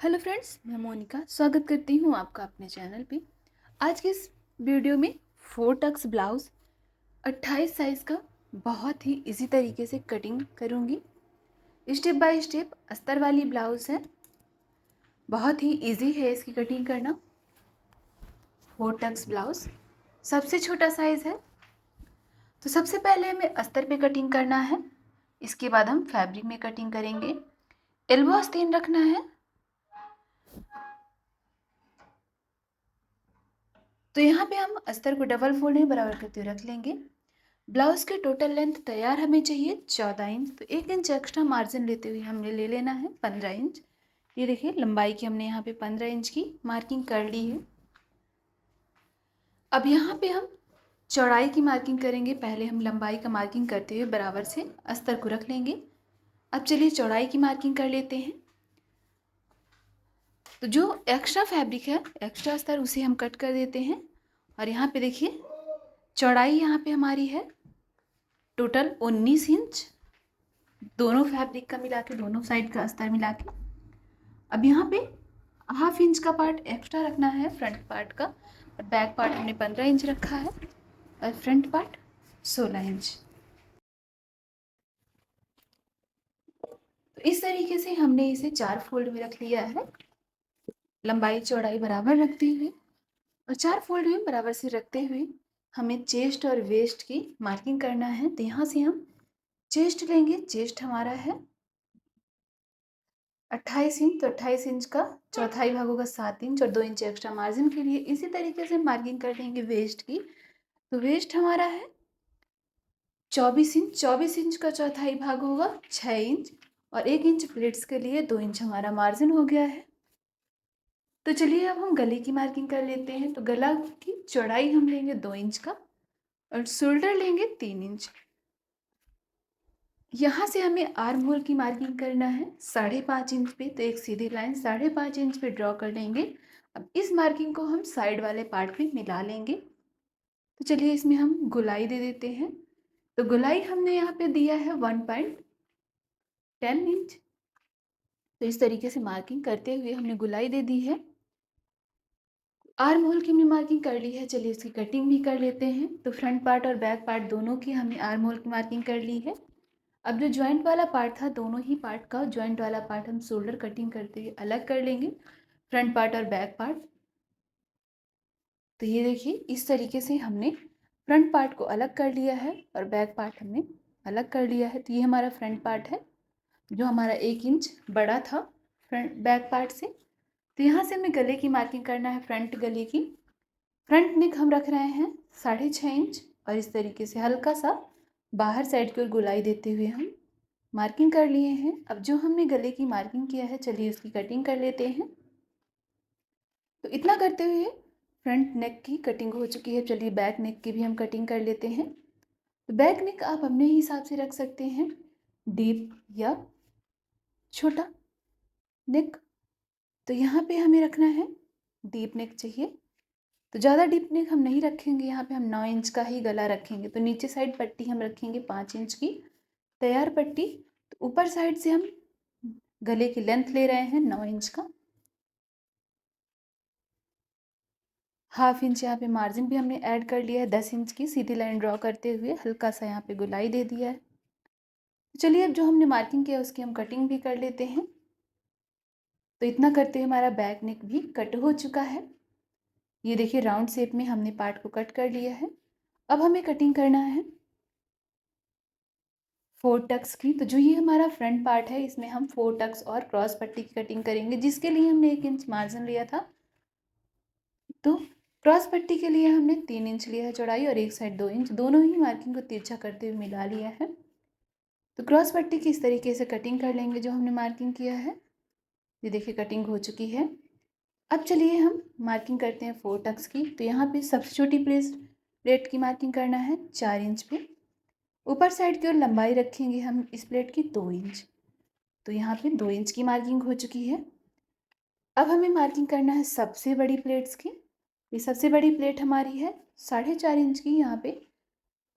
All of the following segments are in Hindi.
हेलो फ्रेंड्स, मैं मोनिका स्वागत करती हूँ आपका अपने चैनल पे। आज की इस वीडियो में 4 टक्स ब्लाउज़ 28 साइज़ का बहुत ही इजी तरीके से कटिंग करूँगी। स्टेप बाय स्टेप अस्तर वाली ब्लाउज़ है, बहुत ही इजी है इसकी कटिंग करना। 4 टक्स ब्लाउज़ सबसे छोटा साइज़ है, तो सबसे पहले हमें अस्तर पे कटिंग करना है। इसके बाद हम फैब्रिक में कटिंग करेंगे। एल्बो आस्तीन रखना है, तो यहाँ पे हम अस्तर को डबल फोल्ड में बराबर करते हुए रख लेंगे। ब्लाउज़ की टोटल लेंथ तैयार हमें चाहिए 14 इंच, तो 1 इंच एक्स्ट्रा मार्जिन लेते हुए हमने ले लेना है 15 इंच। ये देखिए लंबाई की हमने यहाँ पे 15 इंच की मार्किंग कर ली है। अब यहाँ पे हम चौड़ाई की मार्किंग करेंगे। पहले हम लंबाई का मार्किंग करते हुए बराबर से अस्तर को रख लेंगे। अब चलिए चौड़ाई की मार्किंग कर लेते हैं। तो जो एक्स्ट्रा फैब्रिक है, एक्स्ट्रा अस्तर, उसे हम कट कर देते हैं। और यहाँ पे देखिए चौड़ाई यहाँ पे हमारी है टोटल 19 इंच, दोनों फैब्रिक का मिला के, दोनों साइड का अस्तर मिला के। अब यहाँ पे हाफ इंच का पार्ट एक्स्ट्रा रखना है फ्रंट पार्ट का, और बैक पार्ट हमने 15 इंच रखा है और फ्रंट पार्ट 16 इंच। तो इस तरीके से हमने इसे 4 फोल्ड में रख लिया है, लंबाई चौड़ाई बराबर रखते हुए। और 4 फोल्ड में बराबर से रखते हुए हमें चेस्ट और वेस्ट की मार्किंग करना है। तो यहाँ से हम चेस्ट लेंगे। चेस्ट हमारा है 28 इंच, तो 28 इंच का चौथाई भाग होगा 7 इंच, और 2 इंच एक्स्ट्रा मार्जिन के लिए इसी तरीके से मार्किंग कर देंगे वेस्ट की। तो वेस्ट हमारा है 24 इंच, 24 इंच का चौथाई भाग होगा 6 इंच, और 1 इंच प्लेट्स के लिए 2 इंच हमारा मार्जिन हो गया है। तो चलिए अब हम गले की मार्किंग कर लेते हैं। तो गला की चौड़ाई हम लेंगे 2 इंच का, और शोल्डर लेंगे 3 इंच। यहाँ से हमें आर्म होल की मार्किंग करना है 5.5 इंच पे, तो एक सीधी लाइन 5.5 इंच पे ड्रॉ कर लेंगे। अब इस मार्किंग को हम साइड वाले पार्ट में मिला लेंगे। तो चलिए इसमें हम गोलाई दे देते हैं। तो गोलाई हमने यहाँ पे दिया है 1.10 इंच। तो इस तरीके से मार्किंग करते हुए हमने गोलाई दे दी है। आर्म होल की हमने मार्किंग कर ली है, चलिए इसकी कटिंग भी कर लेते हैं। तो फ्रंट पार्ट और बैक पार्ट दोनों की हमने आर्म होल की मार्किंग कर ली है। अब जो जॉइंट वाला पार्ट था, दोनों ही पार्ट का जॉइंट वाला पार्ट हम शोल्डर कटिंग करते हुए अलग कर लेंगे, फ्रंट पार्ट और बैक पार्ट। तो ये देखिए इस तरीके से हमने फ्रंट पार्ट को अलग कर लिया है और बैक पार्ट हमने अलग कर लिया है। तो ये हमारा फ्रंट पार्ट है जो हमारा 1 इंच बड़ा था फ्रंट बैक पार्ट से। तो यहाँ से हमें गले की मार्किंग करना है, फ्रंट गले की। फ्रंट नेक हम रख रहे हैं 6.5 इंच, और इस तरीके से हल्का सा बाहर साइड की ओर गोलाई देते हुए हम मार्किंग कर लिए हैं। अब जो हमने गले की मार्किंग किया है, चलिए उसकी कटिंग कर लेते हैं। तो इतना करते हुए फ्रंट नेक की कटिंग हो चुकी है। चलिए बैक नेक की भी हम कटिंग कर लेते हैं। तो बैक नेक आप अपने हिसाब से रख सकते हैं, डीप या छोटा नेक। तो यहाँ पे हमें रखना है डीप नेक चाहिए, तो ज़्यादा डीप नेक हम नहीं रखेंगे। यहाँ पे हम 9 इंच का ही गला रखेंगे। तो नीचे साइड पट्टी हम रखेंगे 5 इंच की तैयार पट्टी। तो ऊपर साइड से हम गले की लेंथ ले रहे हैं 9 इंच का। हाफ इंच यहाँ पे मार्जिन भी हमने ऐड कर लिया है। 10 इंच की सीधी लाइन ड्रॉ करते हुए हल्का सा यहाँ पे गोलाई दे दिया है। तो चलिए अब जो हमने मार्किंग किया उसकी हम कटिंग भी कर लेते हैं। तो इतना करते हुए हमारा बैक नेक भी कट हो चुका है। ये देखिए राउंड शेप में हमने पार्ट को कट कर लिया है। अब हमें कटिंग करना है 4 टक्स की। तो जो ये हमारा फ्रंट पार्ट है, इसमें हम 4 टक्स और क्रॉस पट्टी की कटिंग करेंगे, जिसके लिए हमने 1 इंच मार्जिन लिया था। तो क्रॉस पट्टी के लिए हमने 3 इंच लिया है चौड़ाई, और एक साइड 2 इंच, दोनों ही मार्किंग को तिरछा करते हुए मिला लिया है। तो क्रॉस पट्टी की इस तरीके से कटिंग कर लेंगे जो हमने मार्किंग किया है। ये देखिए कटिंग हो चुकी है। अब चलिए हम मार्किंग करते हैं 4 टक्स की। तो यहाँ पे सबसे छोटी प्लेट की मार्किंग करना है 4 इंच पे। ऊपर साइड की ओर लंबाई रखेंगे हम इस प्लेट की 2 इंच। तो यहाँ पे 2 इंच की मार्किंग हो चुकी है। अब हमें मार्किंग करना है सबसे बड़ी प्लेट्स की। ये सबसे बड़ी प्लेट हमारी है 4.5 इंच की। यहाँ पे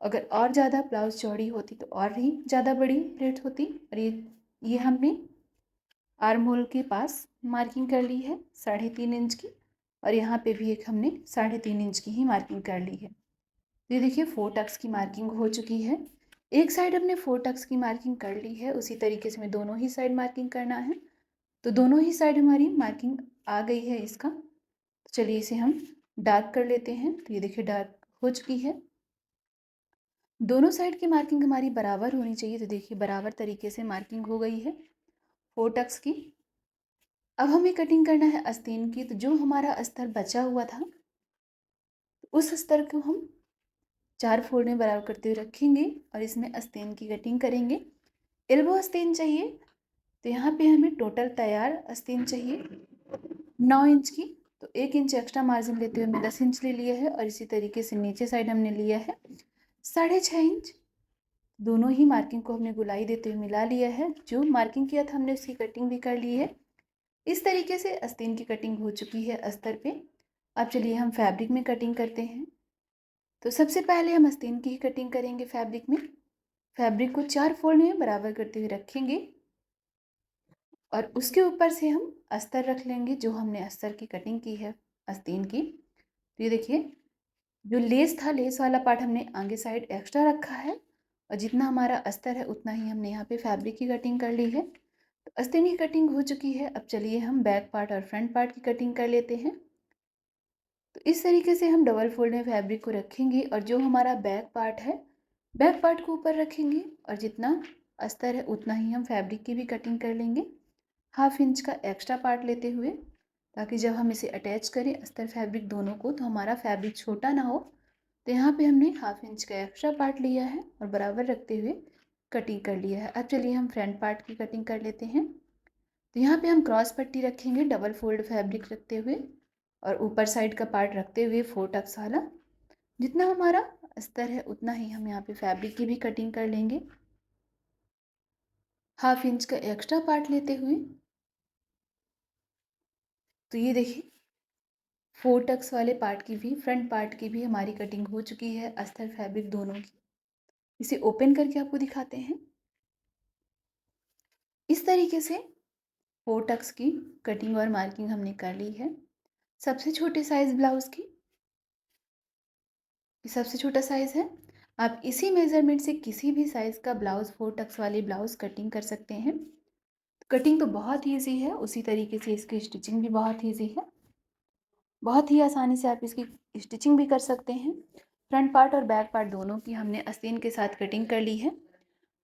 अगर और ज़्यादा ब्लाउज चौड़ी होती तो और ही ज़्यादा बड़ी प्लेट होती, और ये हमने आर्म होल के पास मार्किंग कर ली है 3.5 इंच की, और यहाँ पे भी एक हमने 3.5 इंच की ही मार्किंग कर ली है। तो ये देखिए 4 टक्स की मार्किंग हो चुकी है। एक साइड हमने 4 टक्स की मार्किंग कर ली है, उसी तरीके से हमें दोनों ही साइड मार्किंग करना है। तो दोनों ही साइड हमारी मार्किंग आ गई है इसका। तो चलिए इसे हम डार्क कर लेते हैं। तो ये देखिए डार्क हो चुकी है। दोनों साइड की मार्किंग हमारी बराबर होनी चाहिए। तो देखिए बराबर तरीके से मार्किंग हो गई है 4 टक्स की। अब हमें कटिंग करना है आस्तीन की। तो जो हमारा अस्तर बचा हुआ था, उस अस्तर को हम 4 फोल्ड में बराबर करते हुए रखेंगे और इसमें आस्तीन की कटिंग करेंगे। एल्बो आस्तीन चाहिए, तो यहाँ पे हमें टोटल तैयार आस्तीन चाहिए 9 इंच की। तो 1 इंच एक्स्ट्रा मार्जिन लेते हुए हमने 10 इंच ले लिया है, और इसी तरीके से नीचे साइड हमने लिया है 6.5 इंच। दोनों ही मार्किंग को हमने गुलाई देते हुए मिला लिया है। जो मार्किंग किया था हमने उसकी कटिंग भी कर ली है। इस तरीके से आस्तीन की कटिंग हो चुकी है अस्तर पे। अब चलिए हम फैब्रिक में कटिंग करते हैं। तो सबसे पहले हम आस्तीन की ही कटिंग करेंगे फैब्रिक में। फैब्रिक को 4 फोल्ड में बराबर करते हुए रखेंगे और उसके ऊपर से हम अस्तर रख लेंगे, जो हमने अस्तर की कटिंग की है आस्तीन की। तो ये देखिए जो लेस था, लेस वाला पार्ट हमने आगे साइड एक्स्ट्रा रखा है, और जितना हमारा अस्तर है उतना ही हमने यहाँ पे फैब्रिक की कटिंग कर ली है। तो आस्तीन की कटिंग हो चुकी है। अब चलिए हम बैक पार्ट और फ्रंट पार्ट की कटिंग कर लेते हैं। तो इस तरीके से हम डबल फोल्ड में फैब्रिक को रखेंगे, और जो हमारा बैक पार्ट है, बैक पार्ट को ऊपर रखेंगे, और जितना अस्तर है उतना ही हम फैब्रिक की भी कटिंग कर लेंगे 1/2 इंच का एक्स्ट्रा पार्ट लेते हुए, ताकि जब हम इसे अटैच करें अस्तर फैब्रिक दोनों को, तो हमारा फैब्रिक छोटा ना हो। तो यहाँ पे हमने 1/2 इंच का एक्स्ट्रा पार्ट लिया है और बराबर रखते हुए कटिंग कर लिया है। अब चलिए हम फ्रंट पार्ट की कटिंग कर लेते हैं। तो यहाँ पे हम क्रॉस पट्टी रखेंगे डबल फोल्ड फैब्रिक रखते हुए, और ऊपर साइड का पार्ट रखते हुए 4 टक्स वाला। जितना हमारा अस्तर है उतना ही हम यहाँ पे फैब्रिक की भी कटिंग कर लेंगे 1/2 इंच का एक्स्ट्रा पार्ट लेते हुए। तो ये देखिए 4 टक्स वाले पार्ट की भी, फ्रंट पार्ट की भी हमारी कटिंग हो चुकी है अस्तर फैब्रिक दोनों की। इसे ओपन करके आपको दिखाते हैं। इस तरीके से 4 टक्स की कटिंग और मार्किंग हमने कर ली है। सबसे छोटे साइज़ ब्लाउज़ की, ये सबसे छोटा साइज़ है। आप इसी मेज़रमेंट से किसी भी साइज़ का ब्लाउज़ 4 टक्स वाली ब्लाउज़ कटिंग कर सकते हैं। कटिंग तो बहुत ईज़ी है, उसी तरीके से इसकी स्टिचिंग भी बहुत ईज़ी है। बहुत ही आसानी से आप इसकी स्टिचिंग भी कर सकते हैं। फ्रंट पार्ट और बैक पार्ट दोनों की हमने आस्तीन के साथ कटिंग कर ली है।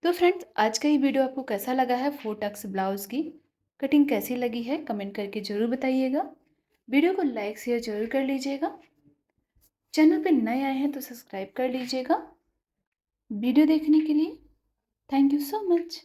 तो फ्रेंड्स आज का ये वीडियो आपको कैसा लगा है, 4 टक्स ब्लाउज़ की कटिंग कैसी लगी है, कमेंट करके ज़रूर बताइएगा। वीडियो को लाइक शेयर ज़रूर कर लीजिएगा। चैनल पे नए आए हैं तो सब्सक्राइब कर लीजिएगा। वीडियो देखने के लिए थैंक यू सो मच।